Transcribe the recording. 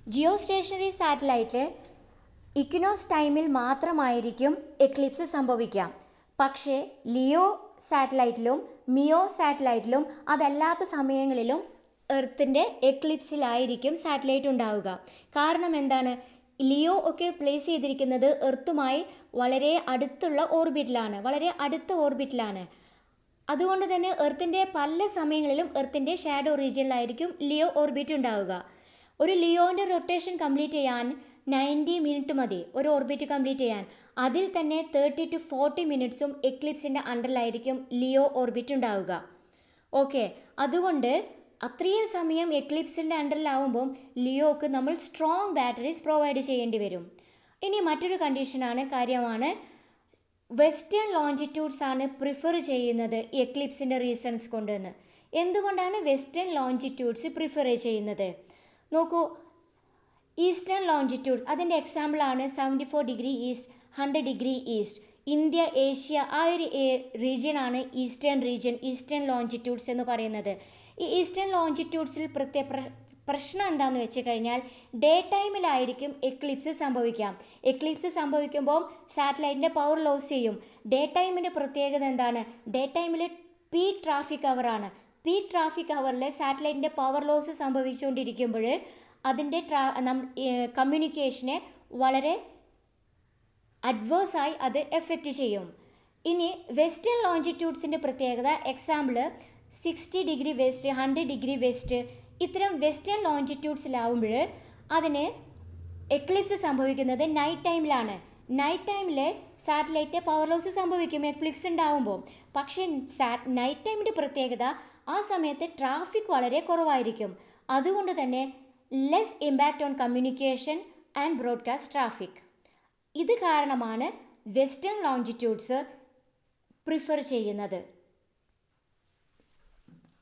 Jio stationery സാറ്റലൈറ്റിൽ equinox ടൈമിൽ മാത്രമായിരിക്കും Eclipse സംഭവിക്കാം. പക്ഷേ ലിയോ സാറ്റലൈറ്റിലും മിയോ സാറ്റലൈറ്റിലും അതല്ലാത്ത സമയങ്ങളിലും എർത്തിൻ്റെ എക്ലിപ്സിലായിരിക്കും സാറ്റലൈറ്റ് ഉണ്ടാവുക. കാരണം എന്താണ്? ലിയോ ഒക്കെ പ്ലേസ് ചെയ്തിരിക്കുന്നത് എർത്തുമായി വളരെ അടുത്തുള്ള ഓർബിറ്റിലാണ്, വളരെ അടുത്ത ഓർബിറ്റിലാണ്. അതുകൊണ്ട് തന്നെ എർത്തിൻ്റെ പല സമയങ്ങളിലും എർത്തിൻ്റെ ഷാഡോ റീജിയനിലായിരിക്കും ലിയോ ഓർബിറ്റ് ഉണ്ടാവുക. ഒരു ലിയോൻ്റെ റൊട്ടേഷൻ കംപ്ലീറ്റ് ചെയ്യാൻ 90 മിനിറ്റ് മതി ഒരു ഓർബിറ്റ് കംപ്ലീറ്റ് ചെയ്യാൻ. അതിൽ തന്നെ 30 to 40 മിനിറ്റ്സും എക്ലിപ്സിൻ്റെ അണ്ടറിലായിരിക്കും ലിയോ ഓർബിറ്റ് ഉണ്ടാവുക. ഓക്കെ, അതുകൊണ്ട് അത്രയും സമയം എക്ലിപ്സിൻ്റെ അണ്ടറിലാവുമ്പം ലിയോക്ക് നമ്മൾ സ്ട്രോങ് ബാറ്ററീസ് പ്രൊവൈഡ് ചെയ്യേണ്ടി വരും. ഇനി മറ്റൊരു കാര്യമാണ് വെസ്റ്റേൺ ലോഞ്ചിറ്റ്യൂഡ്സ് ആണ് പ്രിഫർ ചെയ്യുന്നത് എക്ലിപ്സിൻ്റെ റീസൺസ് കൊണ്ടെന്ന്. എന്തുകൊണ്ടാണ് വെസ്റ്റേൺ ലോഞ്ചിറ്റ്യൂഡ്സ് പ്രിഫർ ചെയ്യുന്നത്? നോക്കൂ, ഈസ്റ്റേൺ ലോഞ്ചിറ്റ്യൂഡ്സ് അതിൻ്റെ എക്സാമ്പിളാണ് 74 degree east, 100 degree east. India, Asia, ആ ഒരു റീജിയനാണ് ഈസ്റ്റേൺ ലോഞ്ചിറ്റ്യൂഡ്സ് എന്ന് പറയുന്നത്. ഈ ഈസ്റ്റേൺ ലോഞ്ചിറ്റ്യൂഡ്സിൽ പ്രശ്നം എന്താണെന്ന് വെച്ച് കഴിഞ്ഞാൽ ഡേ ടൈമിലായിരിക്കും എക്ലിപ്സ് സംഭവിക്കാം. എക്ലിപ്സ് സംഭവിക്കുമ്പോൾ സാറ്റലൈറ്റിൻ്റെ പവർ ലോസ് ചെയ്യും. ഡേ ടൈമിൻ്റെ പ്രത്യേകത എന്താണ്? ഡേ ടൈമിൽ പീക്ക് ട്രാഫിക് അവറാണ്. പീക്ക് ട്രാഫിക് അവറിൽ സാറ്റലൈറ്റിൻ്റെ പവർ ലോസ് സംഭവിച്ചുകൊണ്ടിരിക്കുമ്പോൾ അതിൻ്റെ കമ്മ്യൂണിക്കേഷനെ വളരെ അഡ്വേഴ്സായി അത് എഫക്റ്റ് ചെയ്യും. ഇനി വെസ്റ്റേൺ ലോഞ്ചിറ്റ്യൂഡ്സിൻ്റെ പ്രത്യേകത example 60 degree west, 100 degree west, ഇത്തരം വെസ്റ്റേൺ ലോഞ്ചിറ്റ്യൂഡ്സിലാവുമ്പോൾ അതിന് എക്ലിപ്സ് സംഭവിക്കുന്നത് നൈറ്റ് ടൈമിലാണ്. നൈറ്റ് ടൈമിൽ സാറ്റലൈറ്റ് പവർ ലോസ് സംഭവിക്കും എക്ലിപ്സ് ഉണ്ടാവുമ്പോൾ. പക്ഷേ നൈറ്റ് ടൈമിൻ്റെ പ്രത്യേകത ആ സമയത്ത് ട്രാഫിക് വളരെ കുറവായിരിക്കും. അതുകൊണ്ട് തന്നെ less impact on communication and broadcast traffic. ഇത് കാരണമാണ് വെസ്റ്റേൺ ലോഞ്ചിറ്റ്യൂഡ്സ് പ്രിഫർ ചെയ്യുന്നത്.